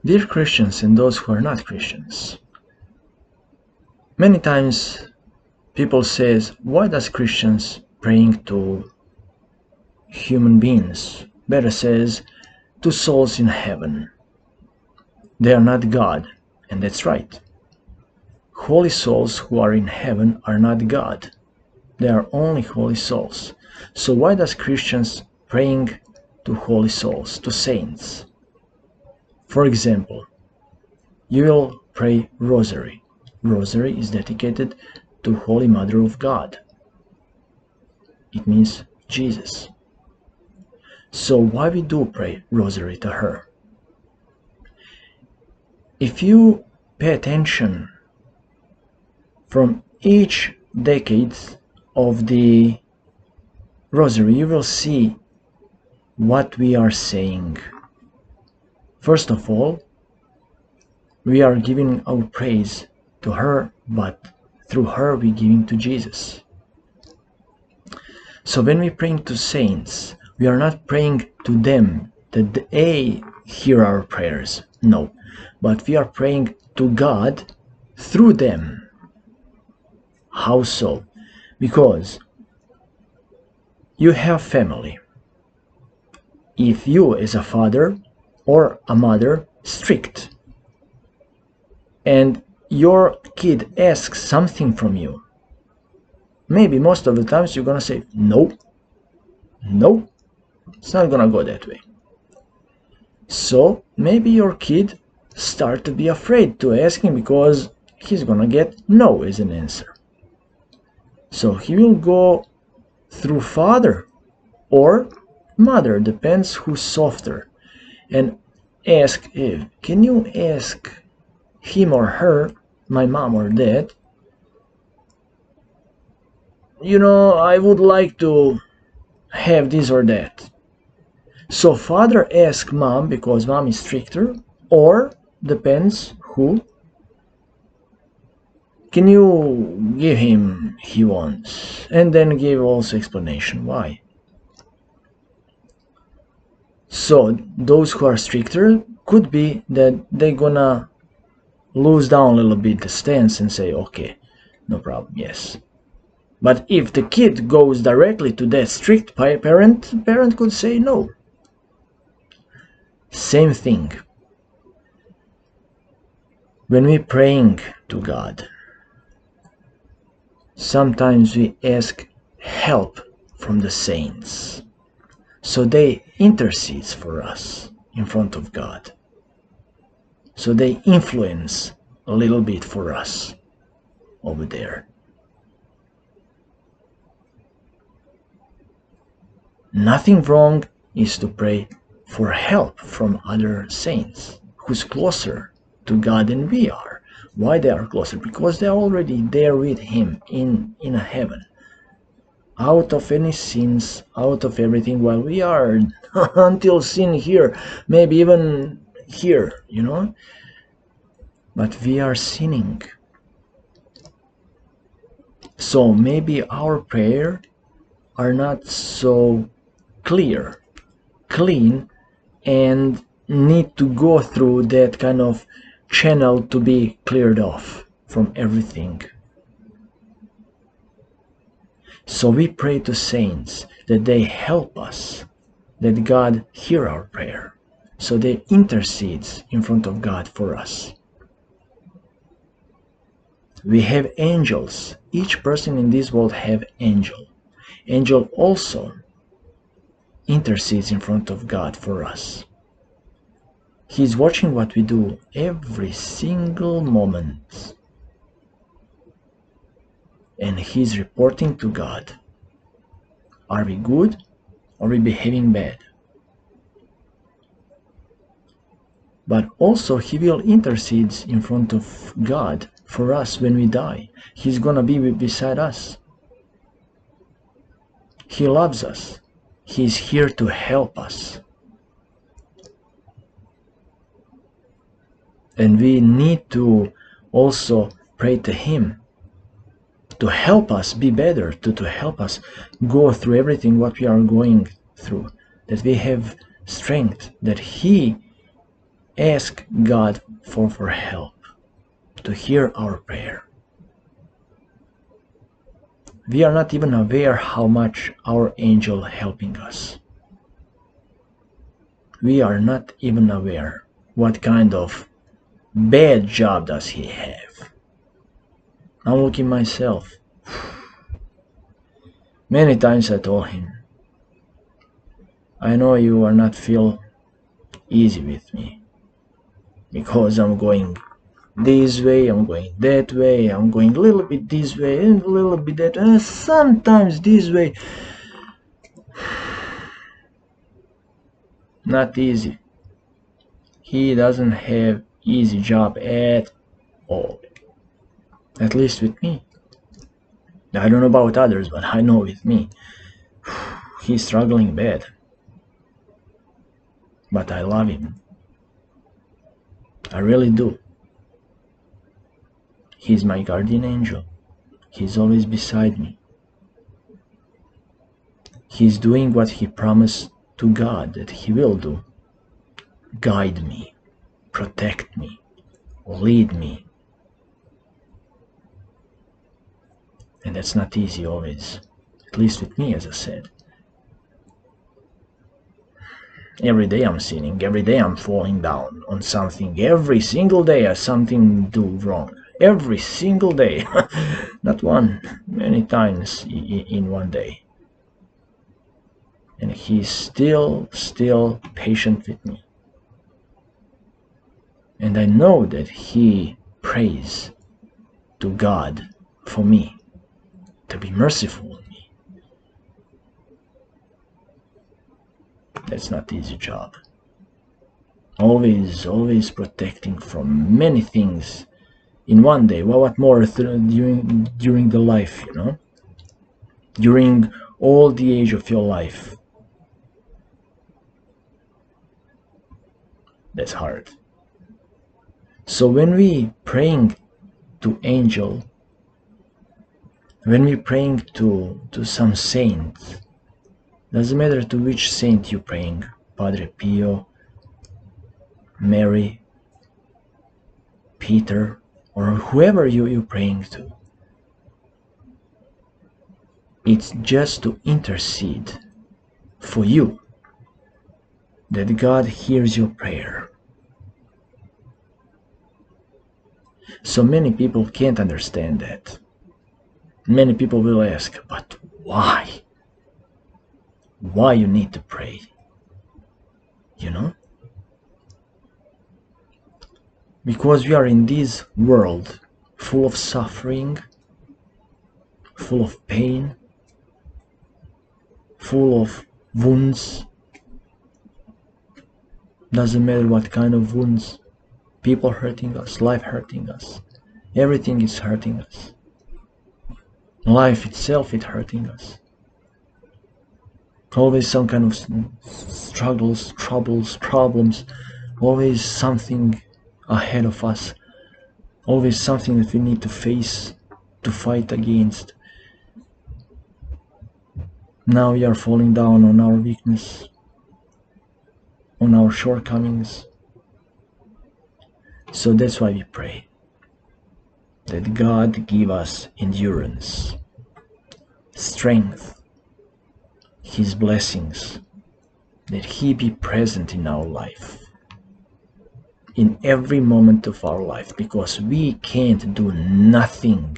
Dear Christians and those who are not Christians, many times people says, why does Christians praying to human beings? Better says, to souls in heaven. They are not God, and that's right. Holy souls who are in heaven are not God. They are only holy souls. So why does Christians praying to holy souls, to saints? For example, you will pray Rosary. Rosary is dedicated to Holy Mother of God. It means Jesus. So why we do pray Rosary to her? If you pay attention from each decade of the Rosary, you will see what we are saying. First of all, we are giving our praise to her, but through her we giving to Jesus. So when we praying to saints, we are not praying to them that they hear our prayers. No, but we are praying to God through them. How so? Because you have family. If you as a father or a mother strict and your kid asks something from you, maybe most of the times you're gonna say no, no, it's not gonna go that way. So maybe your kid start to be afraid to ask him because he's gonna get no as an answer. So he will go through father or mother, depends who's softer, and ask, hey, can you ask him or her, my mom or dad, I would like to have this or that. So father asks mom because mom is stricter, or depends who. Can you give him he wants, and then give also explanation why. So those who are stricter could be that they're gonna lose down a little bit the stance and say, okay, no problem, yes. But if the kid goes directly to that strict parent could say no. Same thing. When we praying to God, sometimes we ask help from the saints. So they intercede for us in front of God. So they influence a little bit for us over there. Nothing wrong is to pray for help from other saints who's closer to God than we are. Why they are closer? Because they are already there with Him in a heaven. Out of any sins, out of everything, while we are until sin here, maybe even here, but we are sinning. So maybe our prayer are not so clear, clean, and need to go through that kind of channel to be cleared off from everything. So we pray to saints that they help us, that God hear our prayer, so they intercedes in front of God for us. We have angels. Each person in this world have angel. Angel also intercedes in front of God for us. He's watching what we do every single moment. And he's reporting to God. Are we good? Or are we behaving bad? But also he will intercede in front of God for us when we die. He's gonna be beside us. He loves us. He's here to help us. And we need to also pray to Him to help us be better, to help us go through everything what we are going through, that we have strength, that He ask God for help, to hear our prayer. We are not even aware how much our angel helping us. We are not even aware what kind of bad job does he have. I'm looking myself. Many times I told him, I know you are not feel easy with me, because I'm going this way, I'm going that way, I'm going a little bit this way and a little bit that way, and sometimes this way. Not easy. He doesn't have easy job at all. At least with me. I don't know about others, but I know with me. He's struggling bad. But I love him. I really do. He's my guardian angel. He's always beside me. He's doing what he promised to God that he will do. Guide me, protect me, lead me. And that's not easy always. At least with me, as I said. Every day I'm sinning, every day I'm falling down on something, every single day I something do wrong. Every single day. Not one, many times in one day. And he's still patient with me. And I know that he prays to God for me, to be merciful on me. That's not easy job. Always protecting from many things in one day. Well, what more during the life, you know? During all the age of your life. That's hard. So when we praying to angel, when we praying to some saint, doesn't matter to which saint you praying, Padre Pio, Mary, Peter, or whoever you're praying to. It's just to intercede for you, that God hears your prayer. So many people can't understand that. Many people will ask, but why? Why you need to pray? You know? Because we are in this world full of suffering, full of pain, full of wounds. Doesn't matter what kind of wounds. People hurting us, life hurting us. Everything is hurting us. Life itself is hurting us. Always some kind of struggles, troubles, problems. Always something ahead of us. Always something that we need to face, to fight against. Now we are falling down on our weakness, on our shortcomings. So that's why we pray, that God give us endurance, strength, His blessings, that He be present in our life, in every moment of our life, because we can't do nothing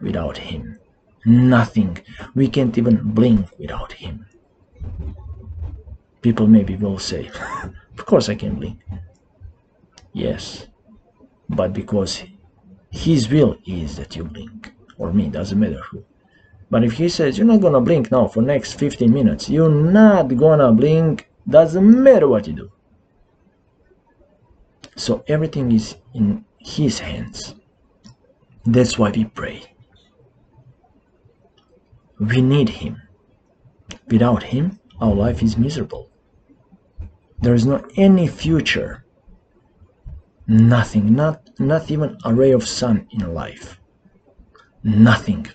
without Him. Nothing. We can't even blink without Him. People maybe will say, of course I can blink. Yes, but because His will is that you blink, or me, doesn't matter who. But if He says, you're not gonna blink now for next 15 minutes, you're not gonna blink, doesn't matter what you do. So everything is in His hands. That's why we pray. We need Him. Without Him, our life is miserable. There is not any future. Nothing, not even a ray of sun in life. Nothing.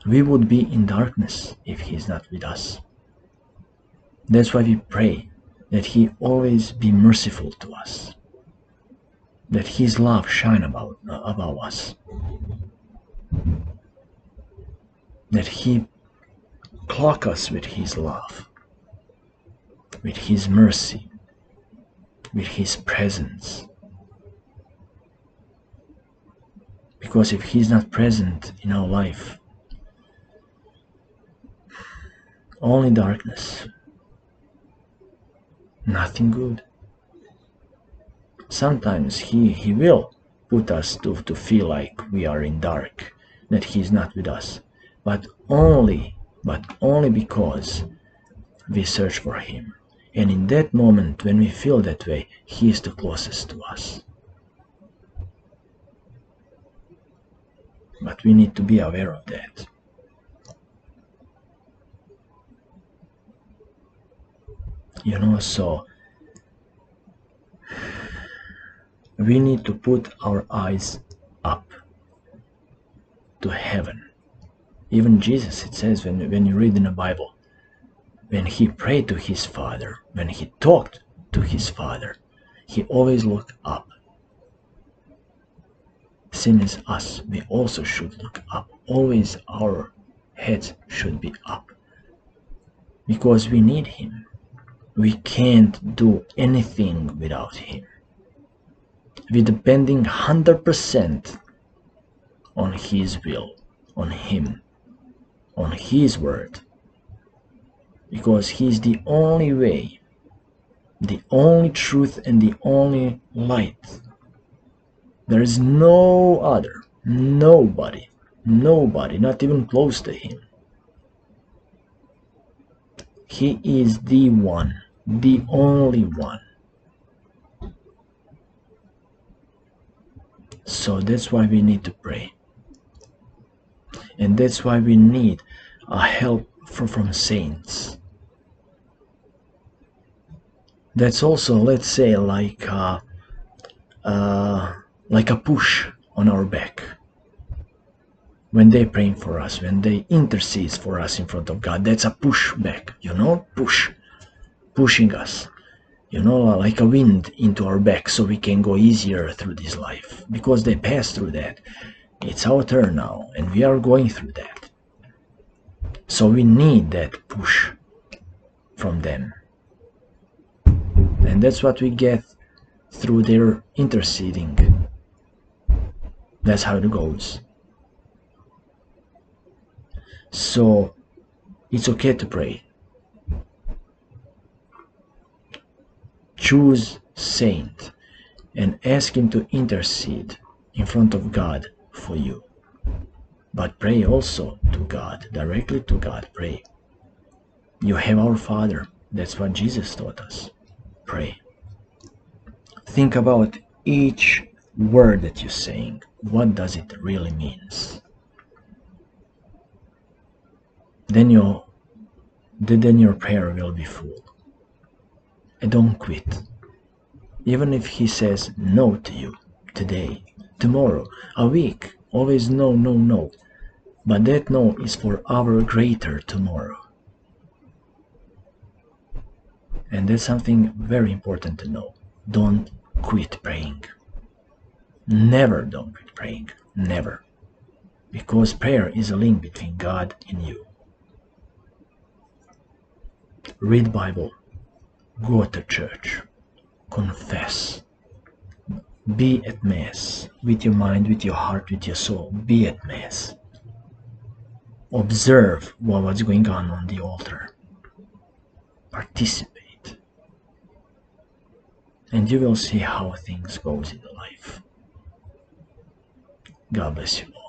We would be in darkness if He is not with us. That's why we pray, that He always be merciful to us, that His love shine above us, that He cloak us with His love, with His mercy, with His presence. Because if He's not present in our life, only darkness, nothing good. Sometimes He will put us to feel like we are in dark, that He's not with us, but only because we search for Him. And in that moment, when we feel that way, He is the closest to us. But we need to be aware of that. So we need to put our eyes up to heaven. Even Jesus, it says, when you read in the Bible, when He prayed to His Father, when He talked to His Father, He always looked up. Same as us, we also should look up. Always our heads should be up. Because we need Him. We can't do anything without Him. We're depending 100% on His will, on Him, on His word. Because He's the only way, the only truth, and the only light. There is no other, nobody, not even close to Him. He is the one, the only one. So that's why we need to pray. And that's why we need a help from saints. That's also, let's say, like a push on our back. When they praying for us, when they intercede for us in front of God, that's a push back, pushing us, like a wind into our back, so we can go easier through this life. Because they passed through that. It's our turn now, and we are going through that. So we need that push from them. And that's what we get through their interceding. That's how it goes. So it's okay to pray. Choose saint and ask him to intercede in front of God for you. But pray also to God, directly to God. Pray. You have our Father. That's what Jesus taught us. Pray. Think about each word that you're saying. What does it really mean? Then your prayer will be full. And don't quit. Even if he says no to you today, tomorrow, a week, always no, no, no. But that no is for our greater tomorrow. And that's something very important to know. Don't quit praying. Never don't quit praying. Never. Because prayer is a link between God and you. Read Bible. Go to church. Confess. Be at Mass. With your mind, with your heart, with your soul. Be at Mass. Observe what's going on the altar. Participate. And you will see how things goes in life. God bless you all.